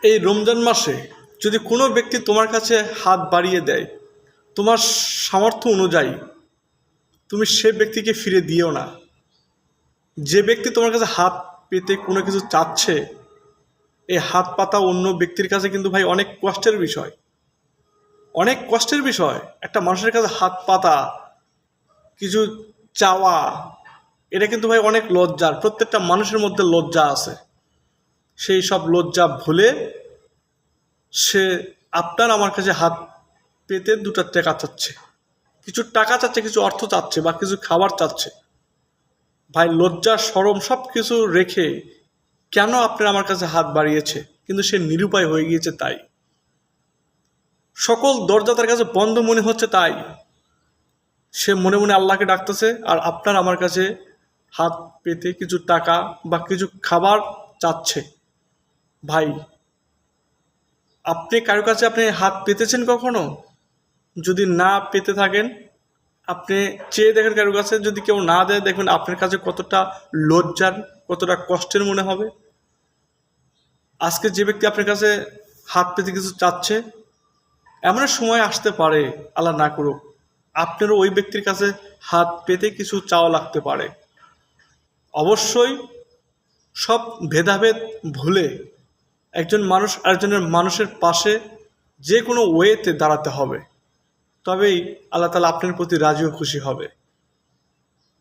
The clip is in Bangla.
এই রমজান মাসে যদি কোনো ব্যক্তি তোমার কাছে হাত বাড়িয়ে দেয় তোমার সামর্থ্য অনুযায়ী, তুমি সে ব্যক্তিকে ফিরে দিও না। যে ব্যক্তি তোমার কাছে হাত পেতে কোনো কিছু চাচ্ছে, এই হাত পাতা অন্য ব্যক্তির কাছে কিন্তু ভাই অনেক কষ্টের বিষয়, অনেক কষ্টের বিষয়। একটা মানুষের কাছে হাত পাতা, কিছু চাওয়া, এটা কিন্তু ভাই অনেক লজ্জার। প্রত্যেকটা মানুষের মধ্যে লজ্জা আছে। সেই সব লজ্জা ভুলে সে আপনার আমার কাছে হাত পেতে দুটো টাকা চাচ্ছে, কিছু টাকা চাচ্ছে, কিছু অর্থ চাচ্ছে, বা কিছু খাবার চাচ্ছে। ভাই লজ্জা শরম সব কিছু রেখে কেন আপনার আমার কাছে হাত বাড়িয়েছে, কিন্তু সে নিরুপায় হয়ে গিয়েছে। তাই সকল দরজা তার কাছে বন্ধ মনে হচ্ছে, তাই সে মনে মনে আল্লাহকে ডাকতেছে, আর আপনার আমার কাছে হাত পেতে কিছু টাকা বা কিছু খাবার চাচ্ছে। ভাই আপনি কারো কাছে আপনি হাত পেতেছেন কখনো? যদি না পেতে থাকেন, আপনি চেয়ে দেখেন কারো কাছে, যদি কেউ না দেয়, দেখবেন আপনার কাছে কতটা লজ্জার, কতটা কষ্টের মনে হবে। আজকে যে ব্যক্তি আপনার কাছে হাত পেতে কিছু চাচ্ছে, এমন সময় আসতে পারে, আল্লাহ না করুক, আপনারও ওই ব্যক্তির কাছে হাত পেতে কিছু চাওয়া লাগতে পারে। অবশ্যই সব ভেদাভেদ ভুলে একজন মানুষ আরেকজনের মানুষের পাশে যে কোনো ওয়েতে দাঁড়াতে হবে, তবেই আল্লাহ তাআলা আপনার প্রতি রাজি ও খুশি হবে।